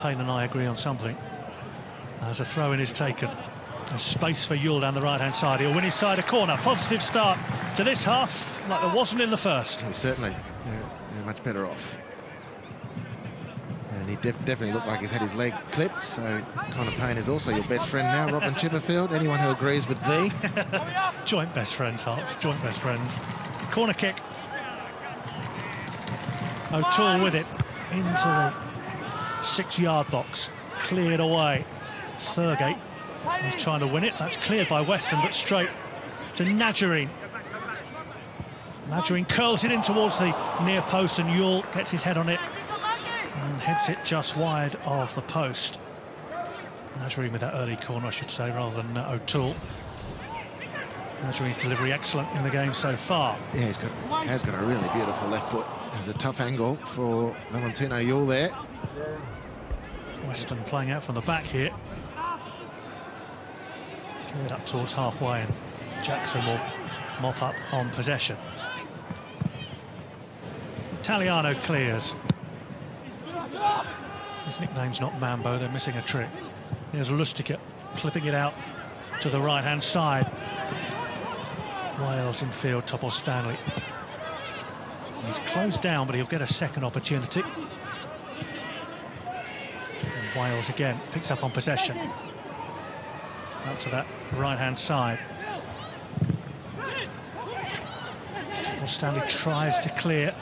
Payne and I agree on something. As a throw-in is taken. There's space for Yule down the right-hand side. He'll win his side a corner. Positive start to this half, like there wasn't in the first. Well, certainly, they're much better off. And he definitely looked like he's had his leg clipped, so Connor Payne is also your best friend now, Robin Chipperfield. Anyone who agrees with thee? Joint best friends, Harps, joint best friends. Corner kick. O'Toole with it into the 6-yard box. Cleared away. Thurgate is trying to win it. That's cleared by Weston, but straight to Nadjarine. Nadjarine curls it in towards the near post, and Yule gets his head on it and heads it just wide of the post. Nadjarine with that early corner, I should say, rather than O'Toole. Nadjarine's delivery excellent in the game so far. Yeah, has got a really beautiful left foot. There's a tough angle for Valentino Yule there. Weston playing out from the back here. Cleared up towards halfway, and Jackson will mop up on possession. Italiano clears. His nickname's not Mambo, they're missing a trick. Here's Lustica clipping it out to the right-hand side. Wales in field, topples Stanley. He's closed down, but he'll get a second opportunity. And Wales again picks up on possession. Out to that right-hand side. Topples Stanley tries to clear.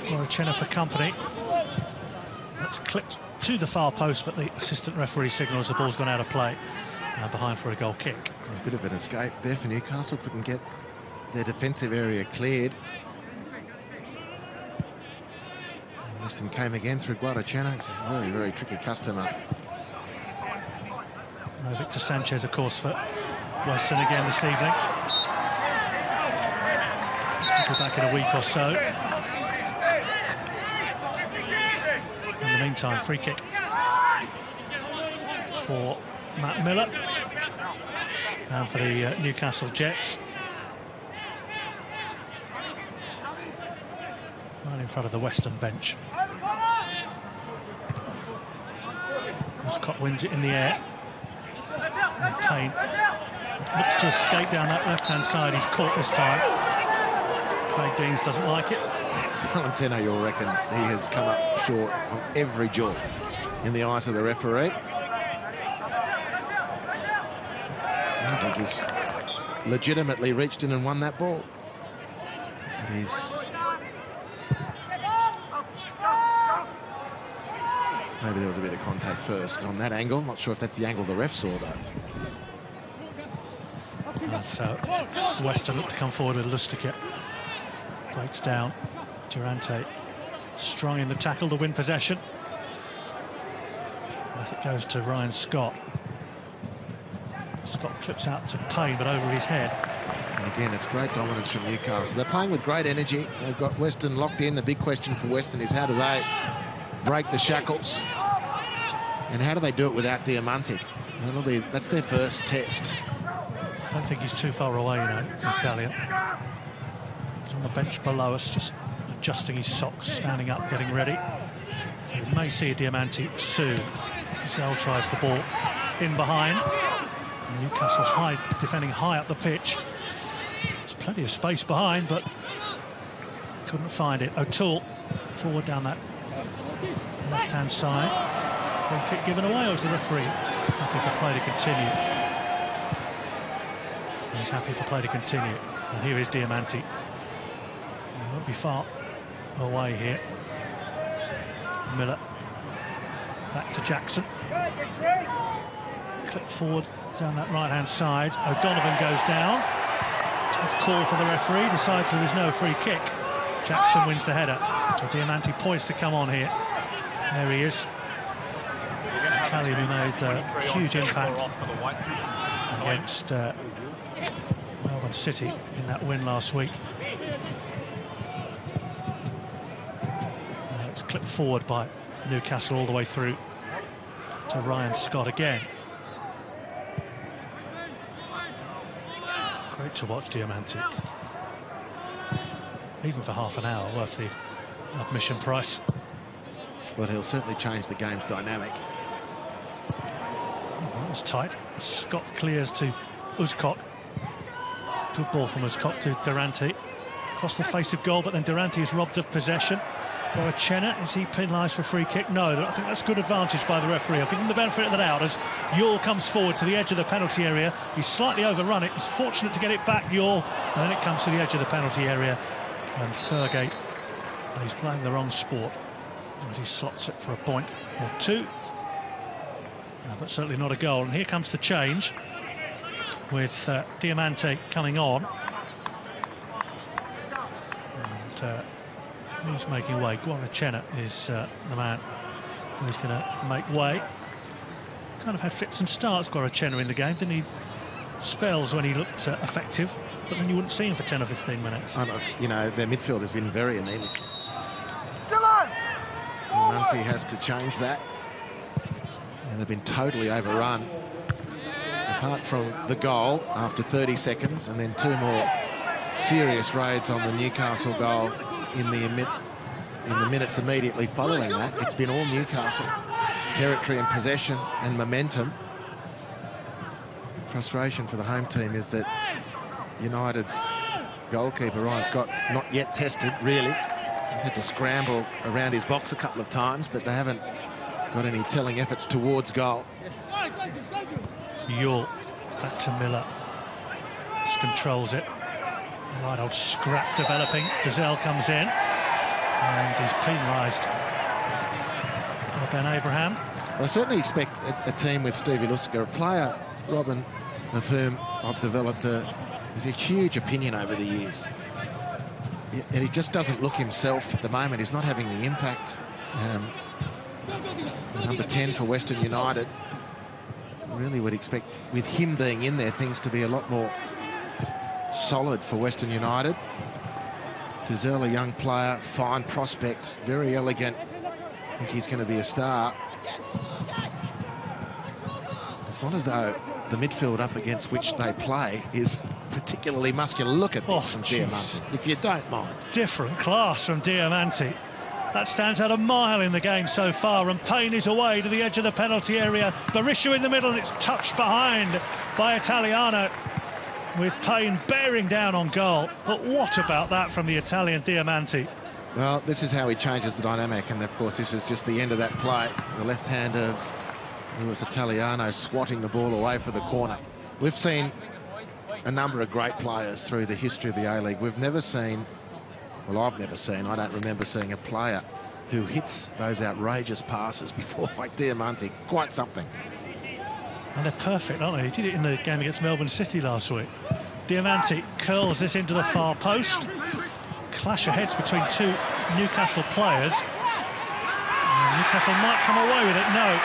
Gorachena for company. That's clipped to the far post, but the assistant referee signals the ball's gone out of play. Now behind for a goal kick. A bit of an escape there for Newcastle. Couldn't get their defensive area cleared. And Weston came again through Gorachena. He's a very, very tricky customer. No Victor Sanchez, of course, for Weston again this evening. He'll be back in a week or so. In the meantime, free kick for Matt Miller and for the Newcastle Jets. Right in front of the Western bench. Scott wins it in the air. And Payne looks to escape down that left-hand side. He's caught this time. Craig Deans doesn't like it. Valentino Yule reckons he has come up short on every job in the eyes of the referee. I think he's legitimately reached in and won that ball. But he's... Maybe there was a bit of contact first on that angle. Not sure if that's the angle the ref saw, though. So Weston looked to come forward with Lustica. Breaks down. Durante strong in the tackle to win possession. It goes to Ryan Scott. Scott clips out to Payne, but over his head. And again, it's great dominance from Newcastle. They're playing with great energy. They've got Weston locked in. The big question for Weston is how do they break the shackles? And how do they do it without Diamanti? That's their first test. I don't think he's too far away, you know, Italian. He's on the bench below us, just adjusting his socks, standing up, getting ready. So we may see a Diamanti soon. Zell tries the ball in behind. And Newcastle defending high up the pitch. There's plenty of space behind, but couldn't find it. O'Toole forward down that left-hand side. Free kick given away, or is the referee happy for play to continue? He's happy for play to continue. And here is Diamanti. He won't be far away here. Miller. Back to Jackson. Clip forward down that right-hand side. O'Donovan goes down. Tough call for the referee. Decides there is no free kick. Jackson wins the header. So Diamanti poised to come on here. There he is. Italian who made a huge impact against Melbourne City in that win last week. It's clipped forward by Newcastle all the way through to Ryan Scott again. Great to watch Diamanti. Even for half an hour, worth the admission price. Well, he'll certainly change the game's dynamic. That was tight. Scott clears to Uzcot. Good ball from Uzcot to Diamanti. Across the face of goal, but then Diamanti is robbed of possession. Borachena, is he penalised for free kick? No, I think that's good advantage by the referee. I'll give him the benefit of the doubt as Yule comes forward to the edge of the penalty area. He's slightly overrun it. He's fortunate to get it back, Yule, and then it comes to the edge of the penalty area. And Thurgate, he's playing the wrong sport. And he slots it for a point or two. But certainly not a goal. And here comes the change with Diamanti coming on. And who's making way? Borachena is the man who's going to make way. Kind of had fits and starts, Borachena, in the game, didn't he? Spells when he looked effective, but then you wouldn't see him for 10 or 15 minutes. You know, their midfield has been very anemic. Diamanti has to change that. And they've been totally overrun. Apart from the goal after 30 seconds, and then 2 more serious raids on the Newcastle goal in the minutes immediately following that. It's been all Newcastle. Territory and possession and momentum. Frustration for the home team is that United's goalkeeper, Ryan Scott, not yet tested, really. He's had to scramble around his box a couple of times, but they haven't got any telling efforts towards goal. Yule back to Miller. Just controls it. Right old scrap developing. Dazelle comes in and he's penalised by Ben Abraham. Well, I certainly expect a team with Stevie Lusaka, a player, Robin, of whom I've developed a huge opinion over the years. And he just doesn't look himself at the moment. He's not having the impact. Number 10 for Western United. I really would expect, with him being in there, things to be a lot more solid for Western United. Dazelle, a young player, fine prospect, very elegant. I think he's going to be a star. It's not as though the midfield up against which they play is particularly muscular. Look at this from Diamanti, if you don't mind. Different class from Diamanti. That stands out a mile in the game so far, and Payne is away to the edge of the penalty area. Berisha in the middle, and it's touched behind by Italiano, with Payne bearing down on goal. But what about that from the Italian Diamanti? Well, this is how he changes the dynamic, and of course this is just the end of that play. The left hand of Luis Italiano swatting the ball away for the corner. We've seen a number of great players through the history of the A-League. We've never seen, well, I've never seen, I don't remember seeing a player who hits those outrageous passes before, like Diamanti. Quite something. And they're perfect, aren't they? He did it in the game against Melbourne City last week. Diamanti curls this into the far post. Clash of heads between 2 Newcastle players. And Newcastle might come away with it. No.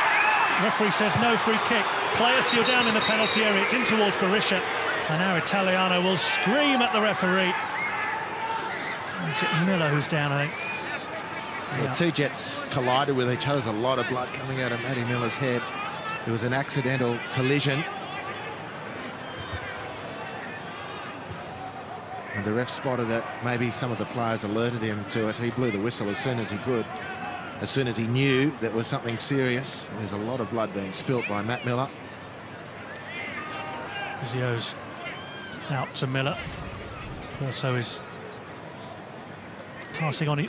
Referee says no, free kick. Player still down in the penalty area. It's in towards Berisha. And now Italiano will scream at the referee. Is it Miller who's down, I think? Yeah. The 2 jets collided with each other. There's a lot of blood coming out of Matty Miller's head. It was an accidental collision. And the ref spotted it. Maybe some of the players alerted him to it. He blew the whistle as soon as he could. As soon as he knew that was something serious. There's a lot of blood being spilt by Matt Miller. Izio's out to Miller. Also is passing on.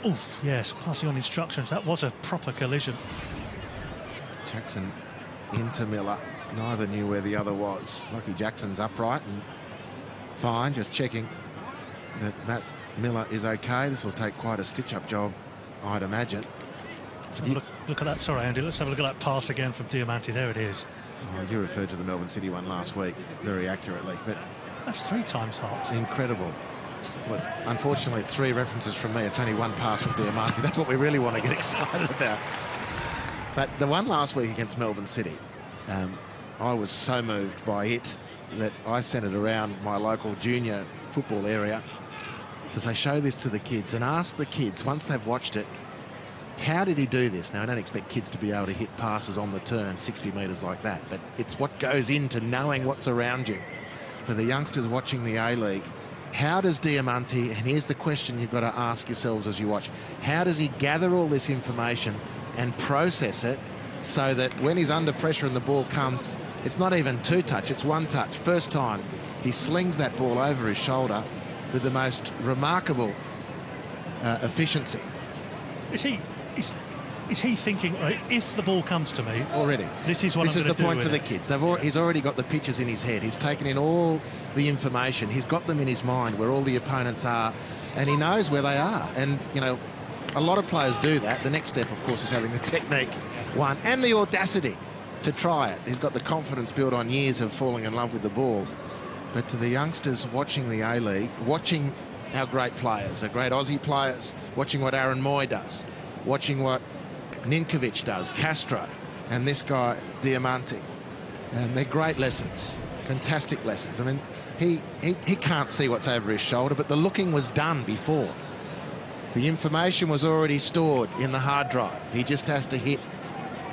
Passing on instructions. That was a proper collision. Jackson into Miller. Neither knew where the other was. Lucky Jackson's upright and fine. Just checking that Matt Miller is okay. This will take quite a stitch-up job, I'd imagine. Look at that. Sorry, Andy. Let's have a look at that pass again from Diamanti. There it is. Oh, you referred to the Melbourne City one last week very accurately, but that's 3 times hard. Incredible. Well, unfortunately, 3 references from me. It's only 1 pass from Diamanti. That's what we really want to get excited about. But the one last week against Melbourne City, I was so moved by it that I sent it around my local junior football area to say, show this to the kids and ask the kids, once they've watched it, how did he do this? Now, I don't expect kids to be able to hit passes on the turn 60 metres like that, but it's what goes into knowing what's around you. For the youngsters watching the A-League, how does Diamanti, and here's the question you've got to ask yourselves as you watch, how does he gather all this information and process it so that when he's under pressure and the ball comes, it's not even two touch, it's one touch. First time, he slings that ball over his shoulder with the most remarkable efficiency. Is he thinking, right, if the ball comes to me already, this is what this I'm is the point for the it. kids. He's already got the pictures in his head. He's taken in all the information. He's got them in his mind where all the opponents are, and he knows where they are. And you know, a lot of players do that. The next step, of course, is having the technique one and the audacity to try it. He's got the confidence built on years of falling in love with the ball. But to the youngsters watching the A-League, watching our great players, our great Aussie players, watching what Aaron Moy does, watching what Ninkovic does, Castro, and this guy, Diamanti. And they're great lessons, fantastic lessons. I mean, he can't see what's over his shoulder, but the looking was done before. The information was already stored in the hard drive. He just has to hit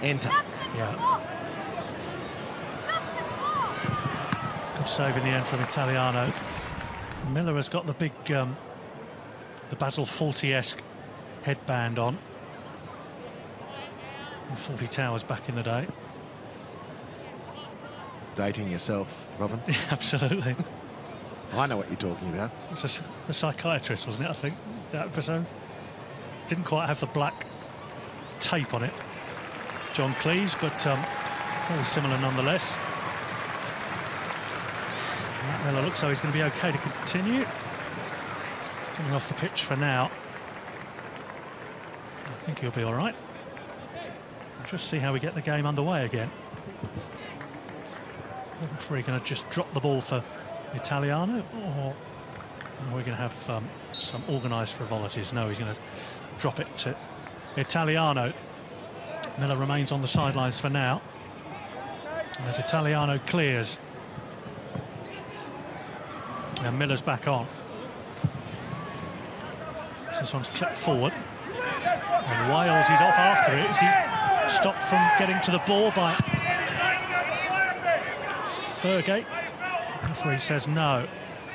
enter. Yeah. Good save in the end from Italiano. Miller has got the big, the Basil Fawlty-esque headband on. Fawlty Towers back in the day. Dating yourself, Robin. Yeah, absolutely. I know what you're talking about. It's a psychiatrist, wasn't it, I think, that episode? Didn't quite have the black tape on it, John Cleese, but very similar nonetheless. Matt Miller looks like he's going to be okay to continue. Coming off the pitch for now. I think he'll be all right. We'll just see how we get the game underway again. The referee going to just drop the ball for Italiano, or we're going to have some organised frivolities? No, he's going to drop it to Italiano. Miller remains on the sidelines for now. And as Italiano clears, and Miller's back on. So this one's clipped forward. And Wales is off after it. Is he stopped from getting to the ball by Fergate? The referee says no,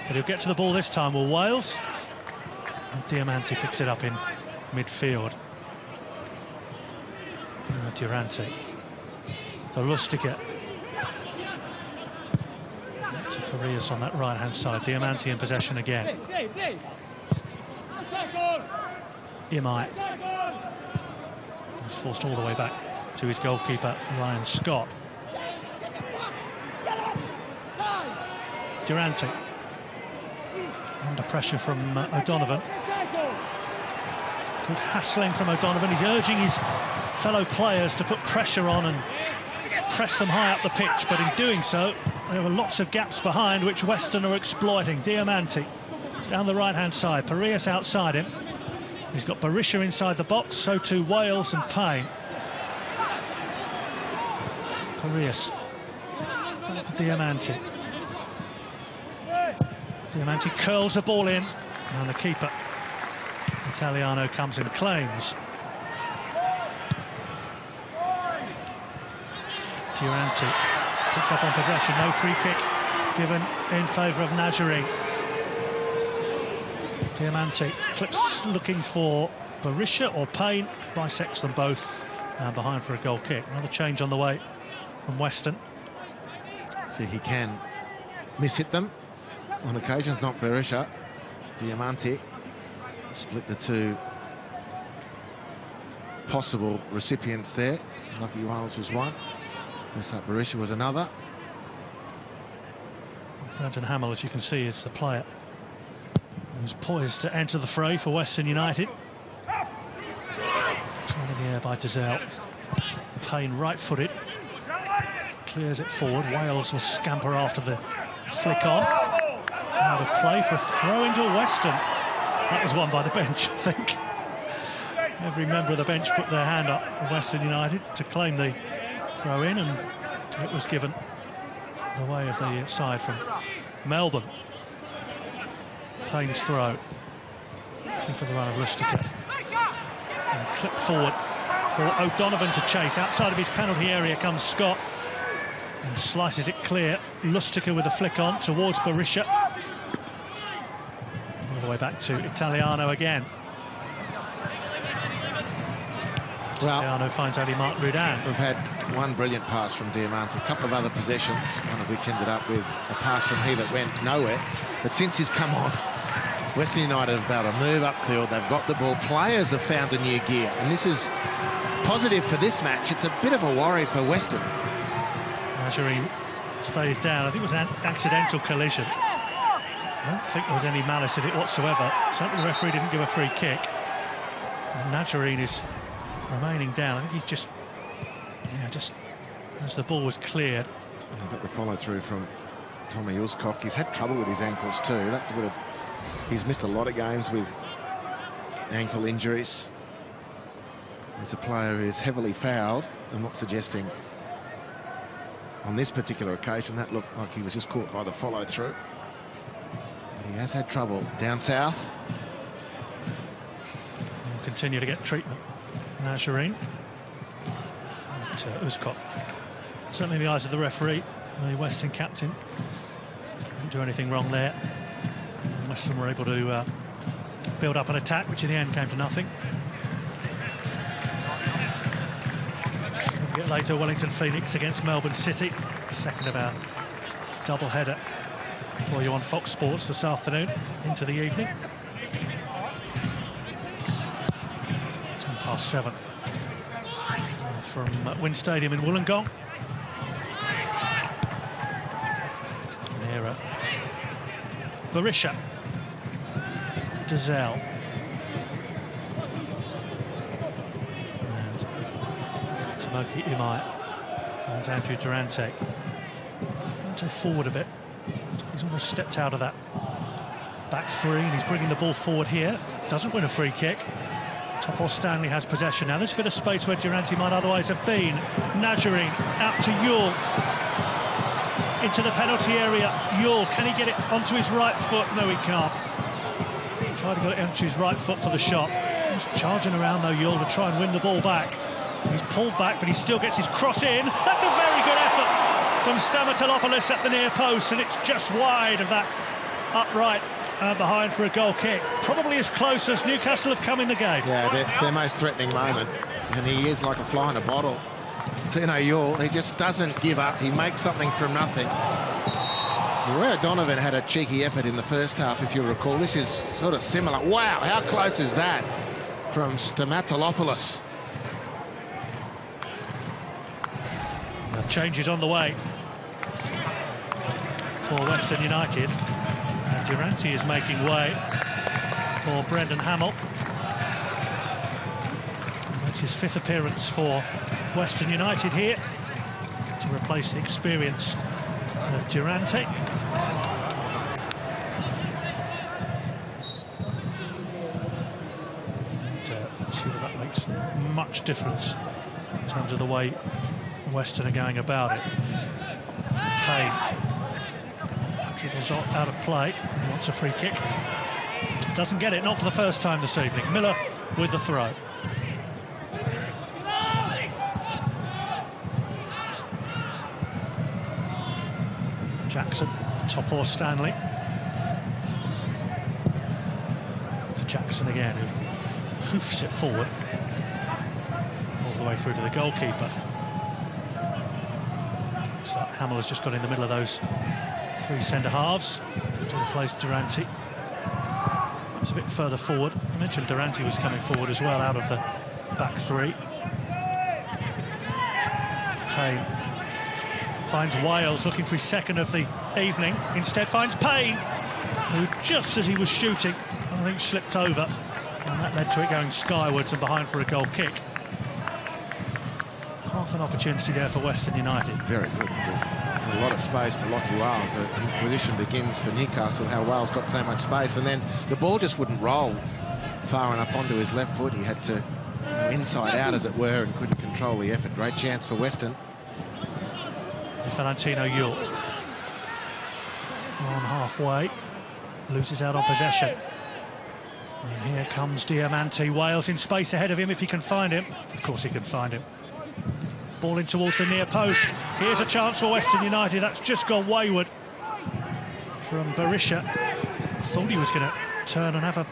but he'll get to the ball this time. Will Wales? And Diamanti picks it up in midfield. Durante. To Lustica. To Parias on that right-hand side. Diamanti in possession again. Imai. He's forced all the way back to his goalkeeper, Ryan Scott. Durante. Under pressure from O'Donovan. Good hassling from O'Donovan. He's urging his fellow players to put pressure on and press them high up the pitch, but in doing so, there were lots of gaps behind which Western are exploiting. Diamanti down the right-hand side, Parias outside him. He's got Berisha inside the box, so too Wales and Payne. Parias. Diamanti. Diamanti curls the ball in, and the keeper, Italiano, comes and claims. Durante picks up on possession, no free kick given in favour of Najari. Diamanti clips looking for Berisha or Payne, bisects them both, and behind for a goal kick. Another change on the way from Western. So he can miss-hit them on occasions, not Berisha. Diamanti split the two possible recipients there. Lucky Wales was one. Besart Berisha was another. Brandon Hamill, as you can see, is the player who's poised to enter the fray for Western United. Thrown in the air by Dizelle. Payne right-footed. Clears it forward. Wales will scamper after the flick on. Out of play for a throw into Western. That was won by the bench, I think. Every member of the bench put their hand up for Western United to claim the throw in, and it was given the way of the side from Melbourne. Payne's throw. Looking for the run of Lustica. And clipped forward for O'Donovan to chase. Outside of his penalty area comes Scott and slices it clear. Lustica with a flick on towards Berisha. All the way back to Italiano again. Tapiano finds only Mark Rudan. We've had one brilliant pass from Diamanti, a couple of other possessions, one of which ended up with a pass from he that went nowhere. But since he's come on, Western United have been able to move upfield. They've got the ball. Players have found a new gear, and this is positive for this match. It's a bit of a worry for Western. Najjarine stays down. I think it was an accidental collision. I don't think there was any malice in it whatsoever. Certainly the referee didn't give a free kick. And Najjarine is remaining down. I think he just as the ball was cleared. We've got the follow through from Tommy Uscock. He's had trouble with his ankles too. He's missed a lot of games with ankle injuries. He's a player who is heavily fouled. I'm not suggesting on this particular occasion that looked like he was just caught by the follow through. But he has had trouble down south. He'll continue to get treatment. Najjarine. Uscock. Certainly in the eyes of the referee, the Western captain. Didn't do anything wrong there. And Western were able to build up an attack, which in the end came to nothing. Don't forget later, Wellington Phoenix against Melbourne City. Second of our double-header for you on Fox Sports this afternoon into the evening. 7:10 from Wynn Stadium in Wollongong. Near Berisha. Dazelle. And Tomoki Imai. And Andrew Durante. Durante forward a bit. He's almost stepped out of that back three, and he's bringing the ball forward here. Doesn't win a free kick. Topor Stanley has possession now. There's a bit of space where Durante might otherwise have been. Najjarine out to Yule. Into the penalty area. Yule, can he get it onto his right foot? No, he can't. He tried to get it onto his right foot for the shot. He's charging around, though, Yule, to try and win the ball back. He's pulled back, but he still gets his cross in. That's a very good effort from Stamatolopoulos at the near post, and it's just wide of that upright. Behind for a goal kick. Probably as close as Newcastle have come in the game. Yeah, it's their most threatening moment. And he is like a fly in a bottle. Tino Yule, he just doesn't give up. He makes something from nothing. Roy O'Donovan had a cheeky effort in the first half, if you recall. This is sort of similar. Wow, how close is that from Stamatolopoulos? Changes on the way for Western United. Durante is making way for Brendan Hamill. It's his fifth appearance for Western United here to replace the experience of Durante. And see that makes much difference in terms of the way Western are going about it. Kane. Dribbles out of play. He wants a free kick. Doesn't get it, not for the first time this evening. Miller with the throw. Jackson, Topor Stanley. To Jackson again, who hoofs it forward. All the way through to the goalkeeper. So Hamill has just got in the middle of those three centre-halves to replace Durante. It's a bit further forward. I mentioned Durante was coming forward as well out of the back three. Kane finds Wales looking for his second of the evening. Instead finds Payne, who just as he was shooting, I think slipped over. And that led to it going skywards and behind for a goal kick. Half an opportunity there for Western United. Very good. There's a lot of space for Lockie Wales. The inquisition begins for Newcastle, how Wales got so much space, and then the ball just wouldn't roll far enough onto his left foot. He had to go inside out, as it were, and couldn't control the effort. Great chance for Western. Valentino Yule on halfway, loses out on possession. And here comes Diamanti. Wales in space ahead of him if he can find him. Of course he can find him. Ball in towards the near post. Here's a chance for Western United. That's just gone wayward from Berisha. Thought he was going to turn and have a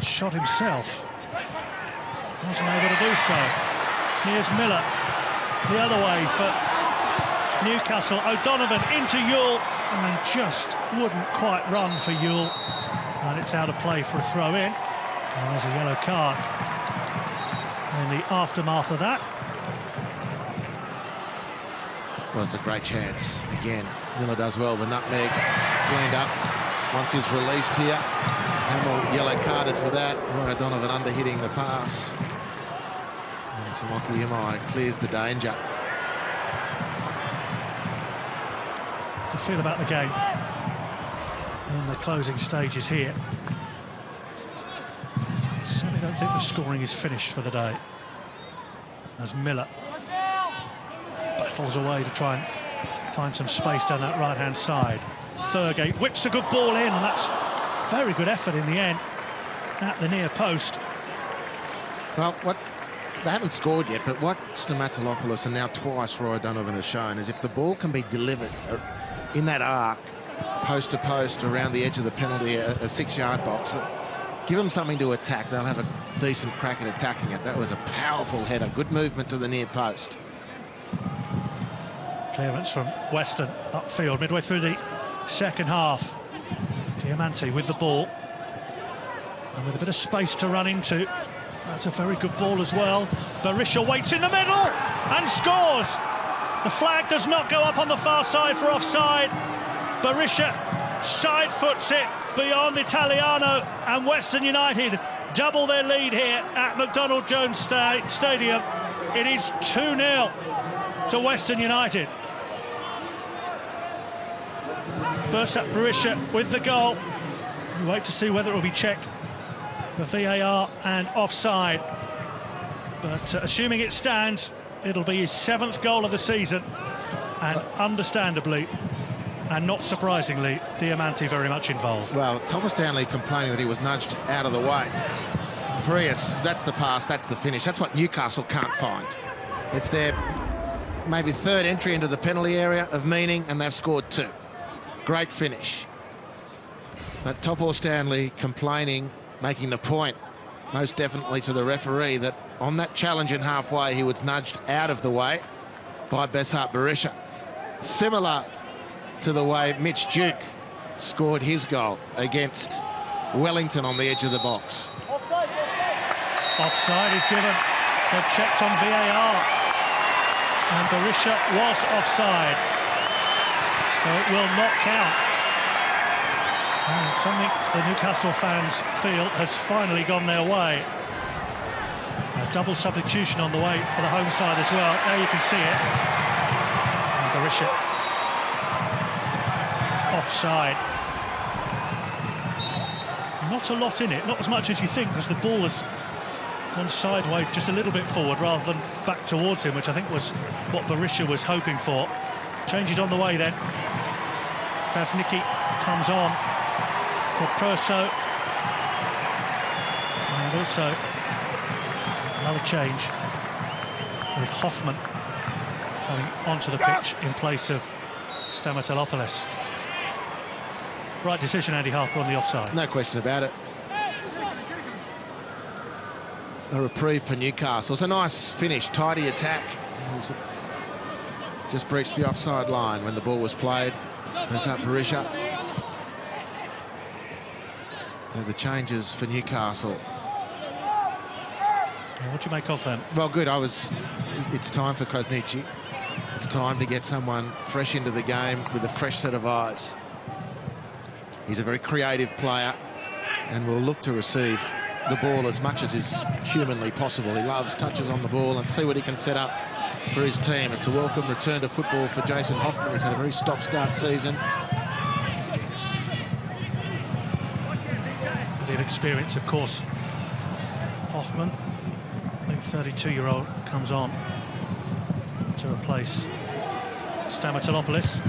shot himself. Wasn't able to do so. Here's Miller, the other way for Newcastle. O'Donovan into Ewell, and then just wouldn't quite run for Ewell. And it's out of play for a throw-in. And there's a yellow card in the aftermath of that. Well, it's a great chance. Again, Miller does well. The nutmeg cleaned up once he's released here. Hamill yellow-carded for that. Roy O'Donovan under-hitting the pass. And Tamaki Imai clears the danger. I feel about the game in the closing stages here. I certainly don't think the scoring is finished for the day, as Miller battles away to try and find some space down that right-hand side. Thurgate whips a good ball in, and that's very good effort in the end at the near post. Well, they haven't scored yet, but what Stamatolopoulos and now twice Roy O'Donovan has shown is if the ball can be delivered in that arc, post to post, around the edge of the penalty, a 6-yard box, give them something to attack, they'll have a decent crack at attacking it. That was a powerful header, good movement to the near post. Clearance from Weston upfield midway through the second half. Diamanti with the ball, and with a bit of space to run into. That's a very good ball as well. Berisha waits in the middle and scores. The flag does not go up on the far side for offside. Berisha side foots it beyond Italiano, and Western United double their lead here at McDonald Jones Stadium. It is 2-0 to Western United. Bursat Berisha with the goal. We wait to see whether it will be checked for VAR and offside. But assuming it stands, it'll be his 7th goal of the season. And understandably, and not surprisingly, Diamanti very much involved. Well, Thomas Stanley complaining that he was nudged out of the way. Prius, that's the pass, that's the finish. That's what Newcastle can't find. It's their maybe 3rd entry into the penalty area of meaning, and they've scored 2. Great finish. But Topo Stanley complaining, making the point, most definitely to the referee, that on that challenge in halfway, he was nudged out of the way by Besart Berisha. Similar to the way Mitch Duke scored his goal against Wellington on the edge of the box. Offside is given. They've checked on VAR, and Berisha was offside, so it will not count. And something the Newcastle fans feel has finally gone their way. A double substitution on the way for the home side as well. There you can see it. And Berisha offside. Not a lot in it, not as much as you think, because the ball has gone sideways just a little bit forward rather than back towards him, which I think was what Berisha was hoping for. Change it on the way then. Krasnicki comes on for Perso. And also another change with Hoffman coming onto the pitch in place of Stamatolopoulos. Right decision, Andy Harper, on the offside. No question about it. A reprieve for Newcastle. It's a nice finish, tidy attack. Just breached the offside line when the ball was played. There's up Berisha. So the changes for Newcastle. What do you make of them? Well, good. It's time for Krasnicki. It's time to get someone fresh into the game with a fresh set of eyes. He's a very creative player and will look to receive the ball as much as is humanly possible. He loves touches on the ball and see what he can set up for his team. It's a welcome return to football for Jason Hoffman. He's had a very stop-start season. Bit of experience, of course. Hoffman, the 32-year-old, comes on to replace Stamatolopoulos,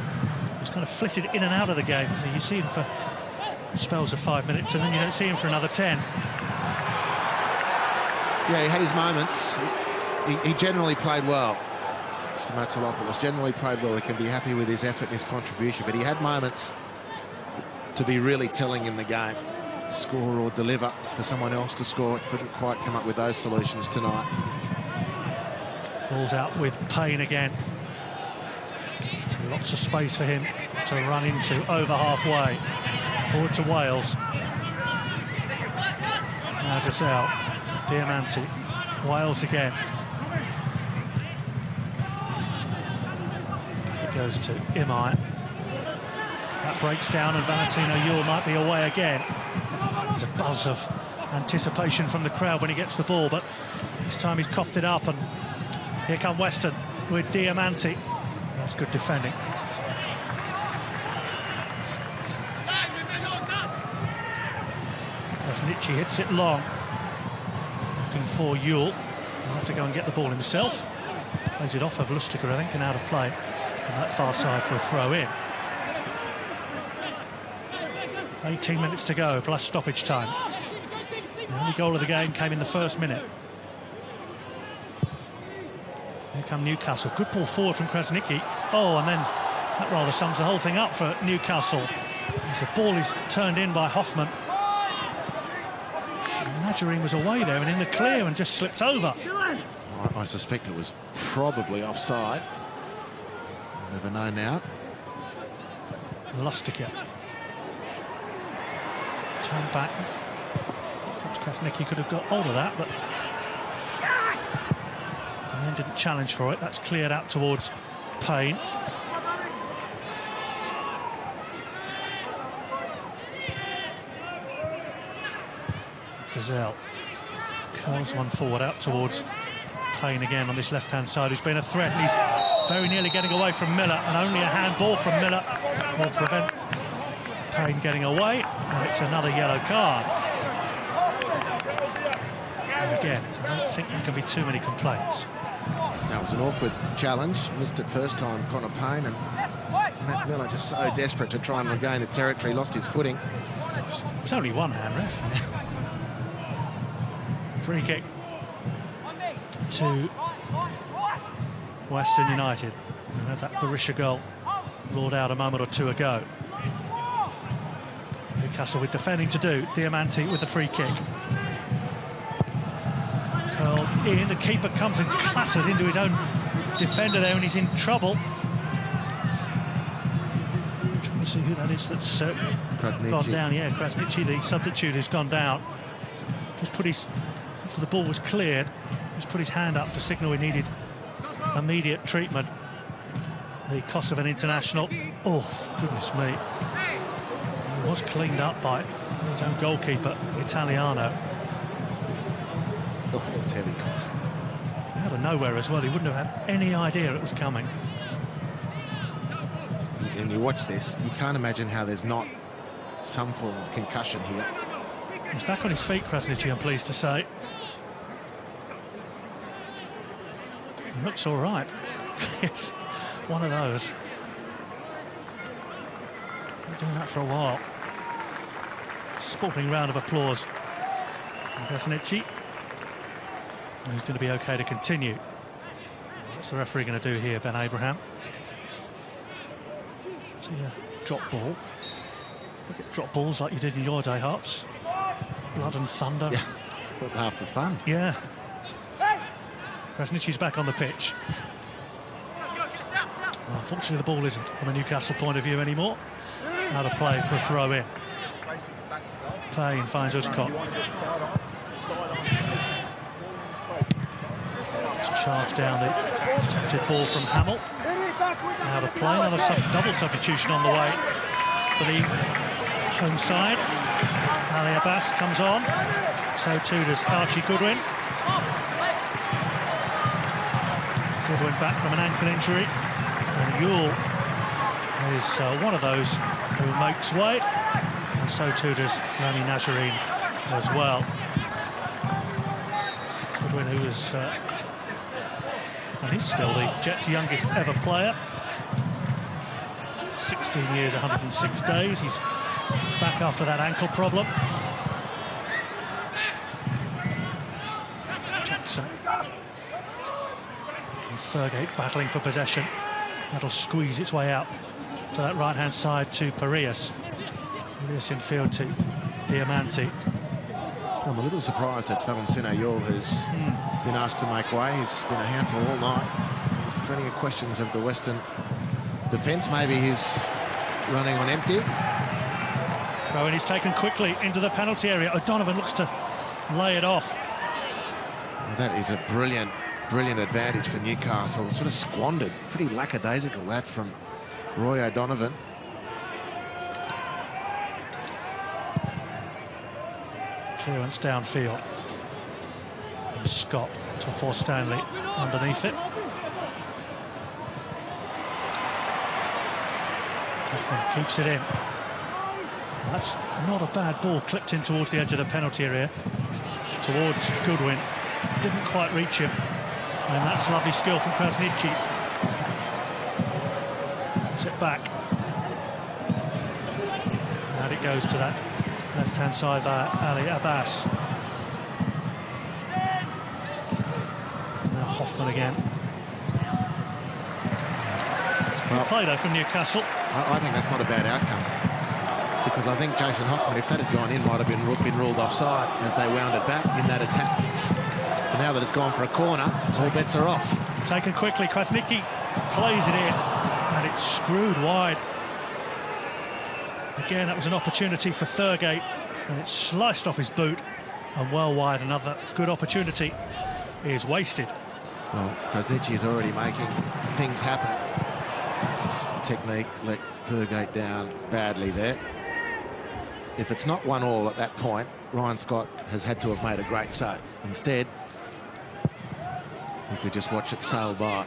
who's kind of flitted in and out of the game. So you see him for spells of 5 minutes, and then you don't see him for another 10. Yeah, he had his moments. He generally played well. Stamatolopoulos generally played well. He can be happy with his effort and his contribution, but he had moments to be really telling in the game. score or deliver for someone else to score. Couldn't quite come up with those solutions tonight. Ball's out with Payne again. Lots of space for him to run into over halfway. Forward to Wales. Now Disallowed. Diamanti. Wales again. It goes to Imai. That breaks down and Valentino Ewell might be away again. There's a buzz of anticipation from the crowd when he gets the ball, but this time he's coughed it up, and here come Western with Diamanti. That's good defending. Nietzsche hits it long. Looking for Ewell. He'll have to go and get the ball himself. Plays it off of Lustig, I think, and out of play. On that far side for a throw-in. 18 minutes to go, plus stoppage time. The only goal of the game came in the first minute. Here come Newcastle. Good ball forward from Krasniqi. Oh, and then that rather sums the whole thing up for Newcastle. As the ball is turned in by Hoffman. Najarine was away there and in the clear and just slipped over. I suspect it was probably offside. Never know now. Lustig. Turn back. Krasniqi could have got hold of that, but and then didn't challenge for it. That's cleared out towards Payne. Disallowed curls one forward out towards Payne again on this left-hand side, who's been a threat, and he's very nearly getting away from Miller, and only a handball from Miller will prevent Payne getting away, and it's another yellow card. And again, I don't think there can be too many complaints. That was an awkward challenge. Missed it first time, Connor Payne, and Matt Miller just so desperate to try and regain the territory, lost his footing. It was only one hand, ref. Free kick to Western United. We had that Berisha goal ruled out a moment or two ago. Newcastle with defending to do. Diamanti with the free kick. Curled in. The keeper comes and clatters into his own defender there, and he's in trouble. Trying to see who that is that's gone down. Yeah, Krasniqi, the substitute, has gone down. Just put his... After the ball was cleared, just put his hand up to signal he needed immediate treatment. The cost of an international. Oh, goodness me. He was cleaned up by his own goalkeeper, Italiano. Oh, it's heavy contact. Out of nowhere as well. He wouldn't have had any idea it was coming. And you watch this, you can't imagine how there's not some form of concussion here. He's back on his feet, Krasniqi, I'm pleased to say. He looks all right. It's one of those. Been doing that for a while. Sporting round of applause. Krasniqi. He's going to be okay to continue. What's the referee going to do here, Ben Abraham? See a drop ball. Look at drop balls like you did in your day, Harps. Blood and thunder. Yeah, it was half the fun. Yeah. Krasniqi's back on the pitch. Well, unfortunately, the ball isn't from a Newcastle point of view anymore. Out of play for a throw-in. Payne finds Uzcott. Just charged down the attempted ball from Hamill. Out of play. Another double substitution on the way for the home side. Ali Abbas comes on, so too does Archie Goodwin. Goodwin back from an ankle injury, and Ewell is one of those who makes way, and so too does Rami Najarine as well. Goodwin, who is, and he's still the Jets' youngest ever player. 16 years, 106 days. He's back after that ankle problem. Jackson. And Thurgate battling for possession. That'll squeeze its way out to that right-hand side to Parias. Parias in field to Diamanti. I'm a little surprised that's Valentino Yule who's been asked to make way. He's been a handful all night. There's plenty of questions of the Western defence. Maybe he's running on empty. Throw-in is taken quickly into the penalty area. O'Donovan looks to lay it off. Well, that is a brilliant advantage for Newcastle. Sort of squandered. Pretty lackadaisical, that from Roy O'Donovan. Clearance downfield. And Scott to poor Stanley underneath it. Hoffman keeps it in. Well, that's not a bad ball, clipped in towards the edge of the penalty area. Towards Goodwin. Didn't quite reach him. And that's lovely skill from Krasniqi. Puts it back. And it goes to that left-hand side by Ali Abbas. Now Hoffman again. Well, play though from Newcastle. I think that's not a bad outcome, because I think Jason Hoffman, if that had gone in, might have been ruled offside as they wound it back in that attack. So now that it's gone for a corner, all bets are off. Taken quickly, Krasniqi plays it in, and it's screwed wide. Again, that was an opportunity for Thurgate, and it's sliced off his boot and well wide. Another good opportunity is wasted. Well, Krasniqi is already making things happen. His technique let Thurgate down badly there. If it's not 1-1 at that point, Ryan Scott has had to have made a great save. Instead, he could just watch it sail by.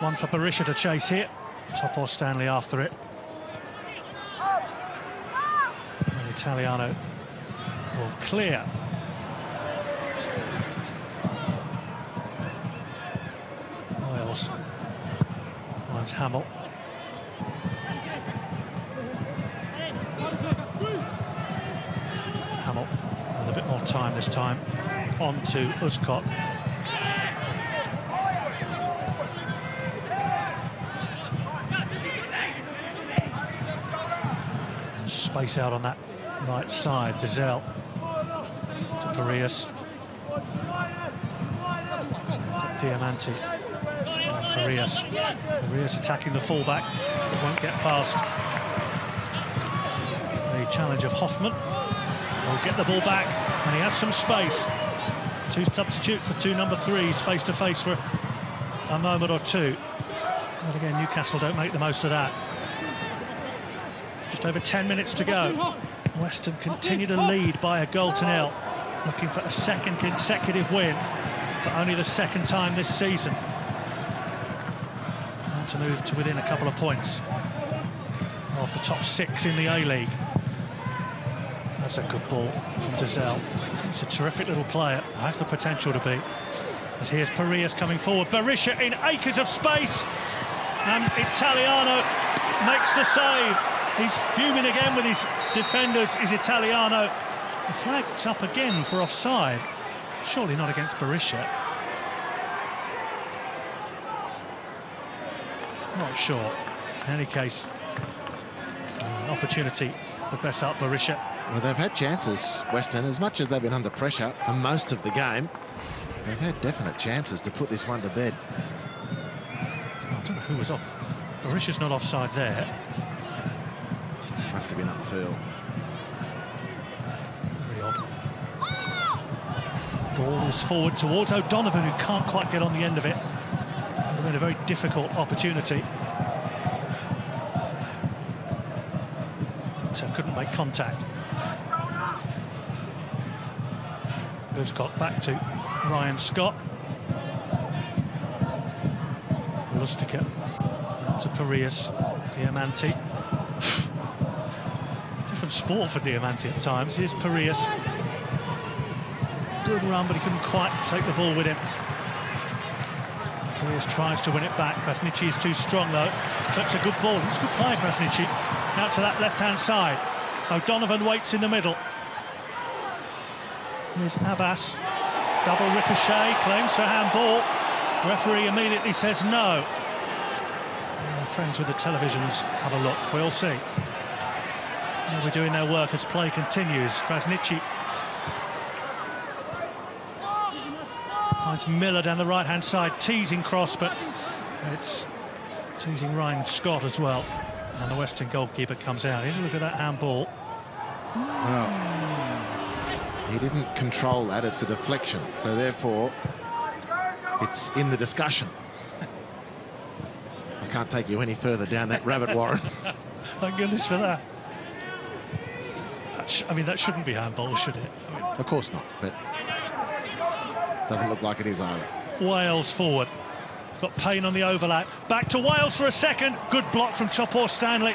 One for Berisha to chase here. Top or Stanley after it. And Italiano will clear. Wales finds Hamill. Hamill with a bit more time this time. On to Uscott. Space out on that right side. Dizel to Parias. Diamanti. Parias. Parias attacking the fullback, but won't get past the challenge of Hoffman. Will get the ball back, and he has some space. Two substitutes, the two number threes, face to face for a moment or two. But again, Newcastle don't make the most of that. Just over 10 minutes to go. Western continue to lead by a goal to nil, looking for a second consecutive win for only the second time this season. And to move to within a couple of points of the top 6 in the A-League. That's a good ball from Dizel. He's a terrific little player, has the potential to be. As here's Parias coming forward. Berisha in acres of space, and Italiano makes the save. He's fuming again with his defenders, is Italiano. The flag's up again for offside. Surely not against Berisha. Not sure. In any case, an opportunity for Besart Berisha. Well, they've had chances, Western, as much as they've been under pressure for most of the game. They've had definite chances to put this one to bed. I don't know who was off. Berisha's not offside there. Must have been upfield. Very odd. Ball is forward towards O'Donovan, who can't quite get on the end of it. It's been a very difficult opportunity. But couldn't make contact. Uscott back to Ryan Scott. Lustica to Parias. Diamanti. Different sport for Diamanti at times. Here's Parias. Good run, but he couldn't quite take the ball with him. Parias tries to win it back. Krasniqi is too strong, though. Clips a good ball. It's a good play, Krasniqi. Out to that left-hand side. O'Donovan waits in the middle. Here's Abbas. Double ricochet. Claims for handball. Referee immediately says no. Our friends with the televisions have a look. We'll see. They'll be doing their work as play continues. Krasniqi finds Miller down the right-hand side, teasing cross, but it's teasing Ryan Scott as well. And the Western goalkeeper comes out. Here's a look at that handball. Well, he didn't control that. It's a deflection. So therefore, it's in the discussion. I can't take you any further down that rabbit warren. Thank goodness for that. I mean, that shouldn't be handball, should it? I mean, of course not, but doesn't look like it is either. Wales forward. Got Payne on the overlap. Back to Wales for a second. Good block from Topor Stanley.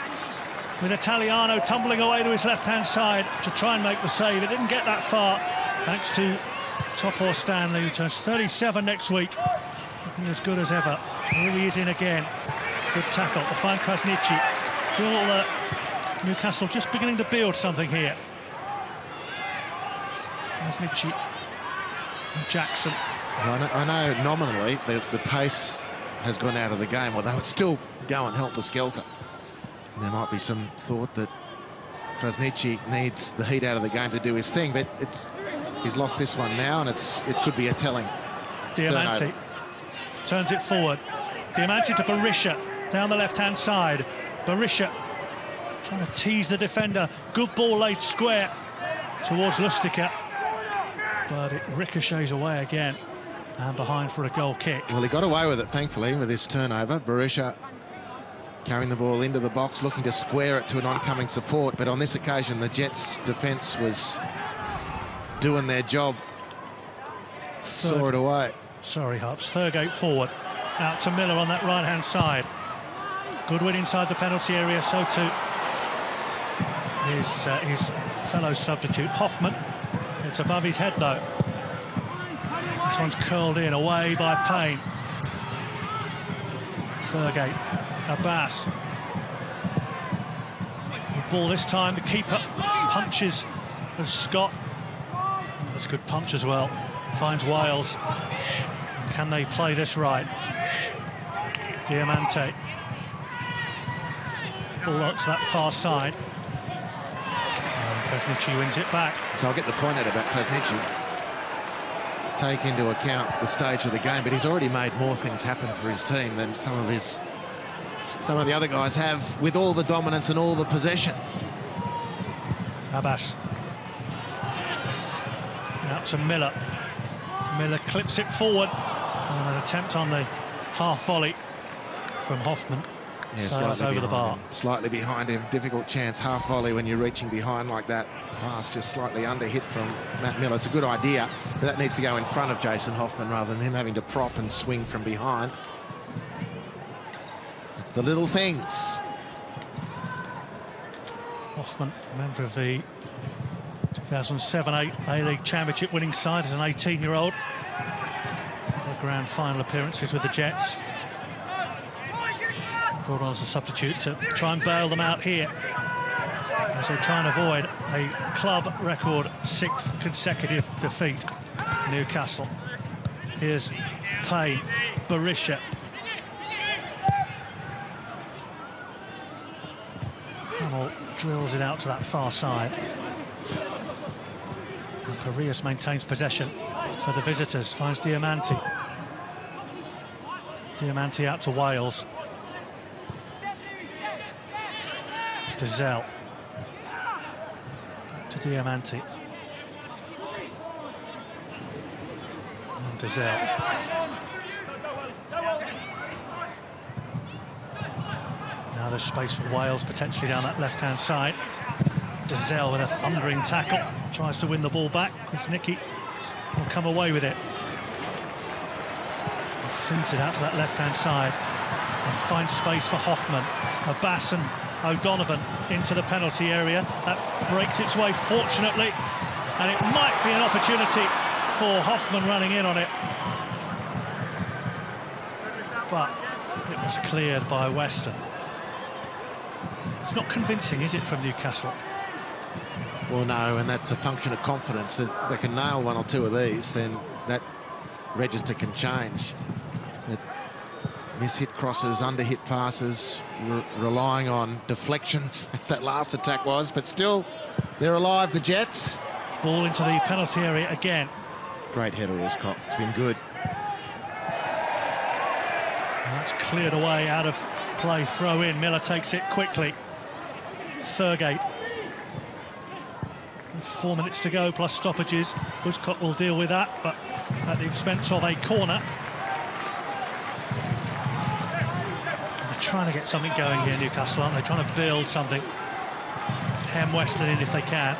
With Italiano tumbling away to his left-hand side to try and make the save. It didn't get that far, thanks to Topor Stanley, who turns 37 next week. Looking as good as ever. Here he is in again. Good tackle to find Krasniqi. Feel Newcastle just beginning to build something here. Krasniqi and Jackson. I know nominally the pace has gone out of the game, although it's still going helter-skelter. There might be some thought that Krasniqi needs the heat out of the game to do his thing, but he's lost this one now, and it could be a telling. Diamanti turnover. Turns it forward. Diamanti to Berisha down the left-hand side. Berisha trying to tease the defender. Good ball laid square towards Lustica, but it ricochets away again and behind for a goal kick. Well, he got away with it, thankfully, with this turnover. Berisha carrying the ball into the box, looking to square it to an oncoming support, but on this occasion the Jets' defence was doing their job. Saw it away. Sorry, Hups. Thurgate forward. Out to Miller on that right-hand side. Goodwin inside the penalty area, so too his fellow substitute, Hoffman. It's above his head, though. This one's curled in, away by Payne. Thurgate, Abbas. The ball this time, the keeper punches of Scott. That's a good punch as well. Finds Wales. Can they play this right? Diamanti. Ball out to that far side. And Krasniqi wins it back. So I'll get the point out about Krasniqi. Take into account the stage of the game, but he's already made more things happen for his team than some of the other guys have, with all the dominance and all the possession. Abbas. Out to Miller. Miller clips it forward. And an attempt on the half volley from Hoffman. Yeah, sails over the bar. Slightly behind him. Difficult chance. Half volley when you're reaching behind like that. Pass just slightly under hit from Matt Miller. It's a good idea, but that needs to go in front of Jason Hoffman rather than him having to prop and swing from behind. It's the little things. Hoffman, member of the 2007-8 A-League Championship winning side as an 18-year-old. Grand final appearances with the Jets. Brought on as a substitute to try and bail them out here as they try and avoid a club record 6th consecutive defeat. Newcastle. Here's Payne, Berisha. Hamill drills it out to that far side. And Parias maintains possession for the visitors. Finds Diamanti. Diamanti out to Wales. Dizelle. Back to Diamanti. And Dizelle. Now there's space for Wales potentially down that left-hand side. Dizelle with a thundering tackle. Tries to win the ball back. Krasniqi will come away with it. Feeds it out to that left-hand side and finds space for Hoffman. Abbas and O'Donovan into the penalty area. That breaks its way, fortunately, and it might be an opportunity for Hoffman running in on it. But it was cleared by Western. It's not convincing, is it, from Newcastle? Well, no, and that's a function of confidence. If they can nail one or two of these, then that register can change. But Miss-hit crosses, under-hit passes, relying on deflections, as that last attack was. But still, they're alive, the Jets. Ball into the penalty area again. Great header, Uscott. It's been good. And that's cleared away, out of play, throw in. Miller takes it quickly. Thurgate. 4 minutes to go, plus stoppages. Uscott will deal with that, but at the expense of a corner. They're trying to get something going here, Newcastle, aren't they? Trying to build something. Hem Weston in if they can.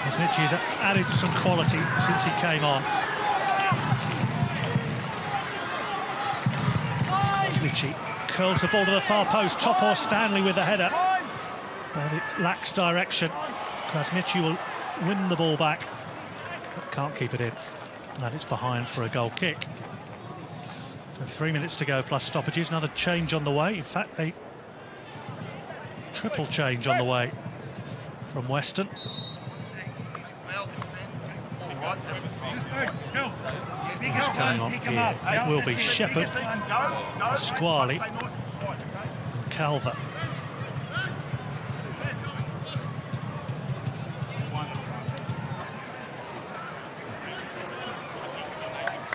Krasniqi has added some quality since he came on. Krasniqi curls the ball to the far post. Topor Stanley with the header, but it lacks direction. Krasniqi will win the ball back, but can't keep it in. And it's behind for a goal kick. So 3 minutes to go, plus stoppages. Another change on the way. In fact, a triple change on the way from Weston. What's going on here? It will be Shepherd, Squally and Calvert.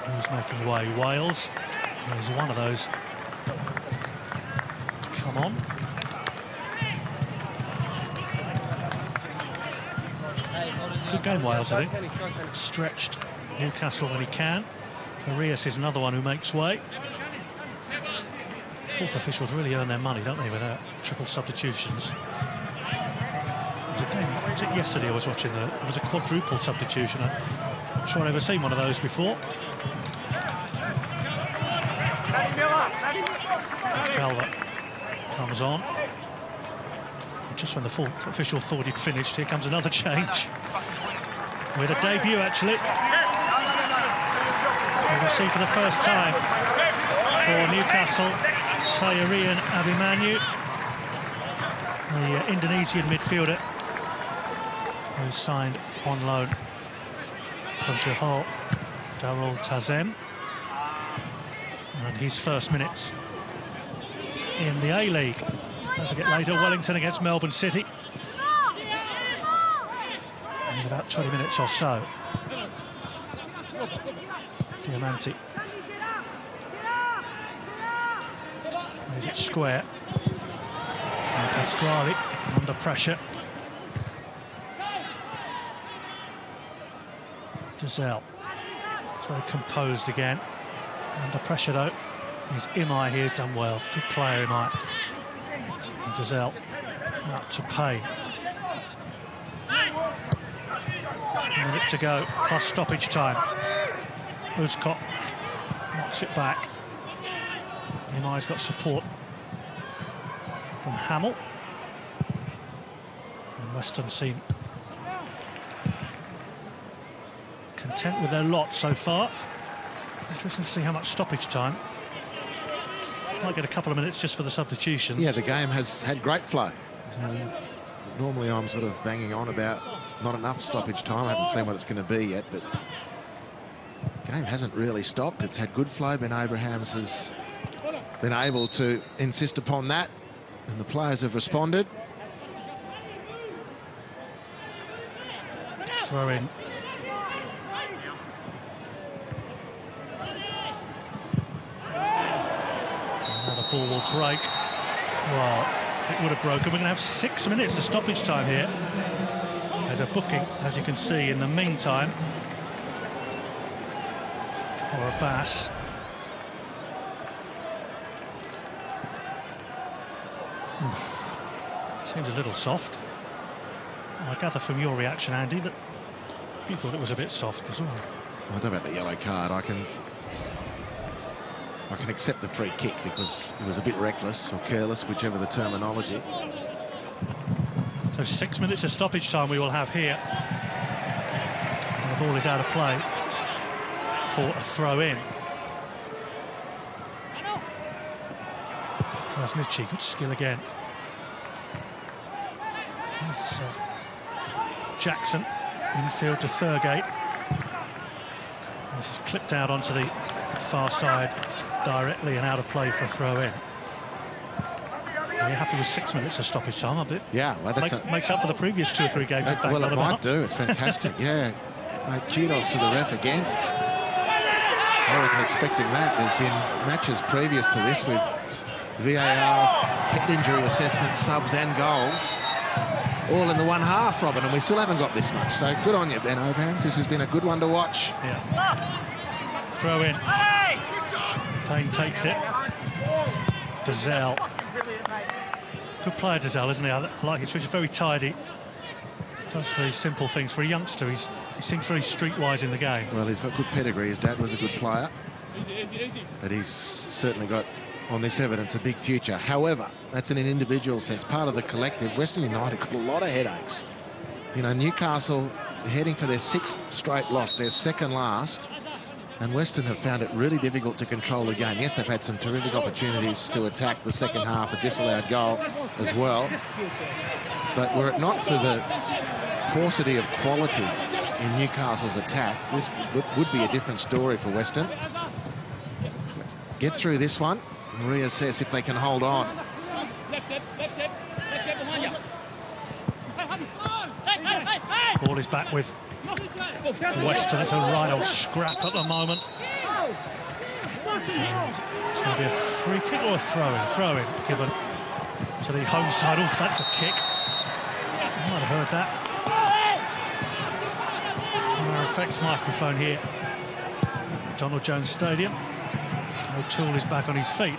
Who's making way? Wales. There's one of those to come on. Good game, Wales, I think. Stretched Newcastle when he can. Arias is another one who makes way. Fourth officials really earn their money, don't they, without triple substitutions. It was a game, was it yesterday I was watching? It was a quadruple substitution. I'm not sure I've ever seen one of those before. Calvert comes on. Just when the fourth official thought he'd finished, here comes another change. With a debut, actually. We'll see for the first time for Newcastle, Sayurian Abimanyu, the Indonesian midfielder who signed on loan from Johor Darul Tazem. And his first minutes in the A-League. Don't forget later, Wellington against Melbourne City. In about 20 minutes or so. Diamanti. Is it square? And Pasquale under pressure. Dizelle. It's very composed again. Under pressure though. Is Imai here, done well. Good player, Imai. And Dizelle out to pay. A minute to go, plus stoppage time. Uscott knocks it back. Imai's got support from Hamill. And Weston seem content with their lot so far. Interesting to see how much stoppage time. Might get a couple of minutes just for the substitutions. Yeah, the game has had great flow. Normally I'm sort of banging on about not enough stoppage time. I haven't seen what it's going to be yet, but the game hasn't really stopped. It's had good flow. Ben Abrahams has been able to insist upon that, and the players have responded. Throw in. Now the ball will break. Well, it would have broken. We're going to have 6 minutes of stoppage time here. There's a booking, as you can see, in the meantime, for Abbas. Seems a little soft. I gather from your reaction, Andy, that you thought it was a bit soft as well. I don't know about the yellow card. I can accept the free kick because it was a bit reckless or careless, whichever the terminology. So 6 minutes of stoppage time we will have here. And the ball is out of play for a throw-in. Krasniqi, good skill again. This is Jackson, infield to Thurgate. This is clipped out onto the far side directly and out of play for a throw-in. Are you happy with 6 minutes of stoppage time? A bit. Yeah, well, makes up for the previous 2 or 3 games. Well, it might do. It's fantastic. Yeah, kudos to the ref again. I wasn't expecting that. There's been matches previous to this with VARs, head injury assessments, subs and goals, all in the one half, Robin, and we still haven't got this much. So good on you, Ben Abrahams. This has been a good one to watch. Yeah. Throw in. Payne takes it. Dizel. Good player, Dizel, isn't he? I like it. He's very tidy. Does the simple things. For a youngster, he seems very streetwise in the game. Well, he's got good pedigree. His dad was a good player. But he's certainly got, on this evidence, a big future. However, that's in an individual sense. Part of the collective, Western United got a lot of headaches. You know, Newcastle heading for their 6th straight loss, their 2nd last. And Western have found it really difficult to control the game. Yes, they've had some terrific opportunities to attack the second half, a disallowed goal as well. But were it not for the paucity of quality in Newcastle's attack, this would be a different story for Western. Get through this one and reassess if they can hold on. Ball is back with Western. It's a right old scrap at the moment. And it's going to be a free kick or a throw-in? Throw-in given to the home side. Oh, that's a kick. You might have heard that. On our effects microphone here. Donald Jones Stadium. O'Toole is back on his feet.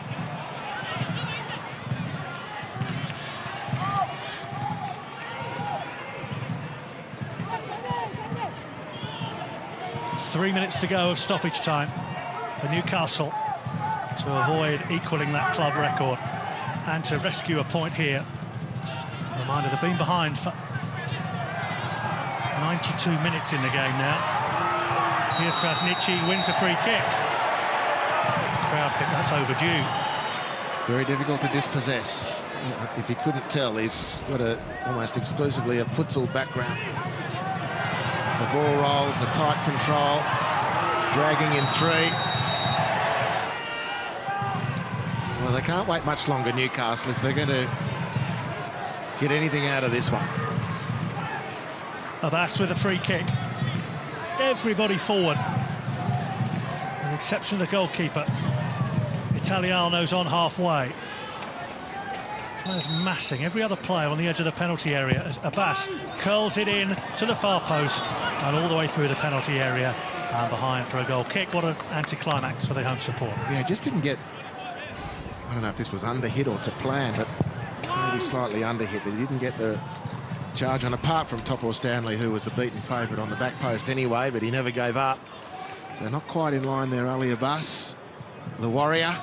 Three minutes to go of stoppage time for Newcastle to avoid equalling that club record and to rescue a point here. Reminder, they've been behind for 92 minutes in the game now. Here's Krasniqi, wins a free kick. The crowd think that's overdue. Very difficult to dispossess. If you couldn't tell, he's got almost exclusively a futsal background. The ball rolls, the tight control, dragging in 3. Well, they can't wait much longer, Newcastle, if they're going to get anything out of this one. Abbas with a free kick. Everybody forward. With the exception of the goalkeeper. Italiano's on halfway. Players massing every other player on the edge of the penalty area as Abbas curls it in to the far post and all the way through the penalty area and behind for a goal kick. What an anticlimax for the home support. Yeah, just didn't get, I don't know if this was under hit or to plan, but maybe slightly under hit, but he didn't get the charge on, apart from Topo Stanley, who was a beaten favourite on the back post anyway, but he never gave up. So not quite in line there, Ali Abbas, the warrior.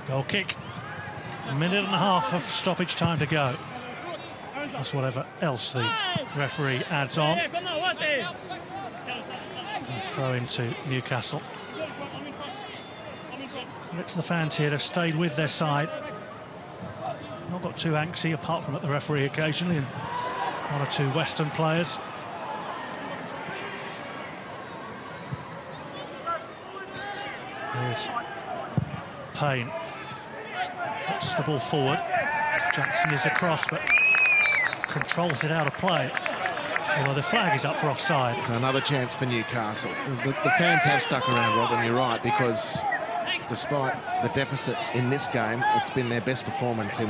Goal kick. A minute and a half of stoppage time to go. That's whatever else the referee adds on. And throw into Newcastle. Look to the fans here, they've stayed with their side. Not got too antsy, apart from at the referee occasionally, and 1 or 2 Western players. Here's Payne. Puts the ball forward. Jackson is across, but controls it out of play. Although the flag is up for offside. So another chance for Newcastle. The fans have stuck around, Robin, you're right, because despite the deficit in this game, it's been their best performance in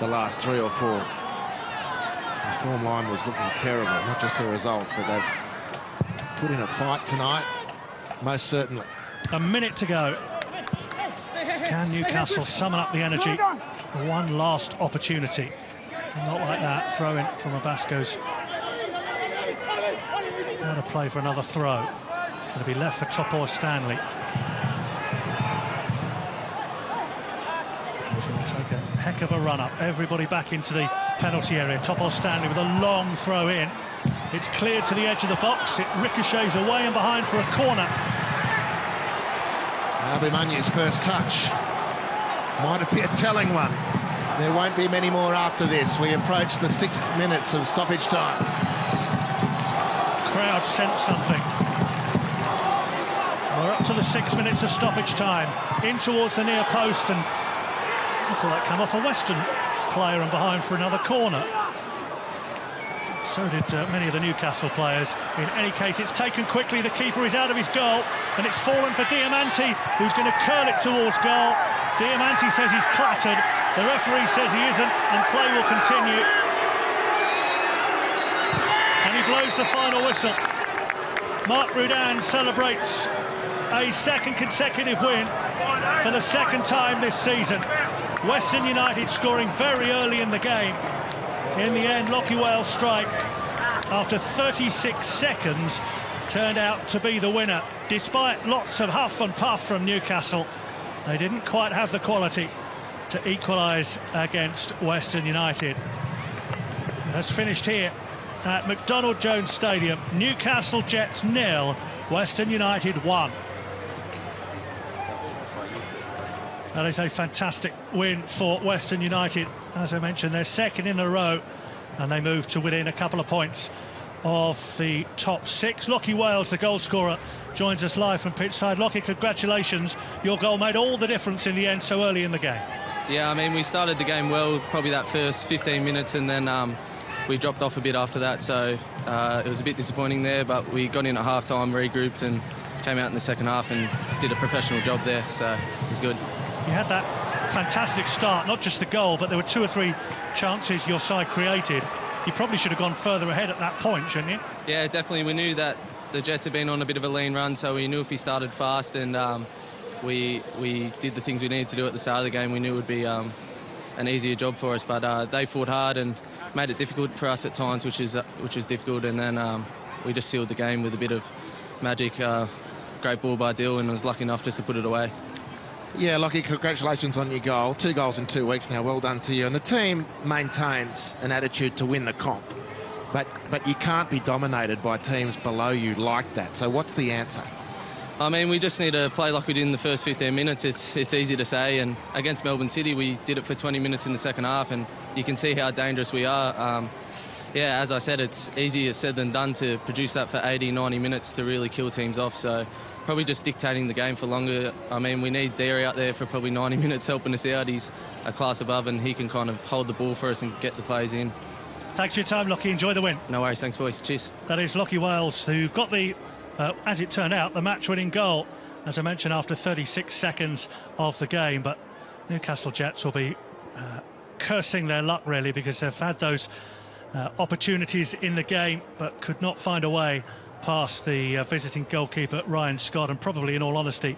the last 3 or 4. The form line was looking terrible, not just the results, but they've put in a fight tonight, most certainly. A minute to go. Can Newcastle summon up the energy? One last opportunity. Not like that. Throw in from Abasco's out of play for another throw. Going to be left for Topo Stanley. Take a heck of a run up. Everybody back into the penalty area. Topo Stanley with a long throw in. It's cleared to the edge of the box. It ricochets away and behind for a corner. Abimanya's first touch might be a telling one. There won't be many more after this. We approach the 6th minutes of stoppage time. crowd sense something. We're up to the 6 minutes of stoppage time. In towards the near post, and I thought that come off a Western player and behind for another corner. So did many of the Newcastle players. In any case, it's taken quickly. The keeper is out of his goal, and it's fallen for Diamanti, who's going to curl it towards goal. Diamanti says he's clattered. The referee says he isn't, and play will continue. And he blows the final whistle. Marc Rudan celebrates a second consecutive win for the second time this season. Western United scoring very early in the game. In the end, Lockie Wales' strike, after 36 seconds, turned out to be the winner. Despite lots of huff and puff from Newcastle, they didn't quite have the quality to equalise against Western United. That's finished here at McDonald Jones Stadium. Newcastle Jets 0, Western United 1. That is a fantastic win for Western United. As I mentioned, they're second in a row, and they move to within a couple of points of the top 6. Lockie Wales, the goal scorer, joins us live from pitchside. Lockie, congratulations. Your goal made all the difference in the end so early in the game. Yeah, I mean, we started the game well, probably that first 15 minutes, and then we dropped off a bit after that, so it was a bit disappointing there, but we got in at half-time, regrouped, and came out in the second half and did a professional job there, so it was good. You had that fantastic start, not just the goal, but there were 2 or 3 chances your side created. You probably should have gone further ahead at that point, shouldn't you? Yeah, definitely. We knew that the Jets had been on a bit of a lean run, so we knew if we started fast and we did the things we needed to do at the start of the game, we knew it would be an easier job for us. But they fought hard and made it difficult for us at times, which was difficult. And then we just sealed the game with a bit of magic. Great ball by Dill, and was lucky enough just to put it away. Yeah, Lockie, congratulations on your goal. 2 goals in 2 weeks now. Well done to you. And the team maintains an attitude to win the comp. But you can't be dominated by teams below you like that. So what's the answer? I mean, we just need to play like we did in the first 15 minutes. It's easy to say. And against Melbourne City, we did it for 20 minutes in the second half. And you can see how dangerous we are. Yeah, as I said, it's easier said than done to produce that for 80, 90 minutes to really kill teams off. So probably just dictating the game for longer. I mean, we need Derry out there for probably 90 minutes helping us out. He's a class above, and he can kind of hold the ball for us and get the plays in. Thanks for your time, Lockie. Enjoy the win. No worries. Thanks, boys. Cheers. That is Lockie Wales, who got the, as it turned out, the match-winning goal, as I mentioned, after 36 seconds of the game. But Newcastle Jets will be cursing their luck, really, because they've had those opportunities in the game, but could not find a way past the visiting goalkeeper Ryan Scott, and probably, in all honesty,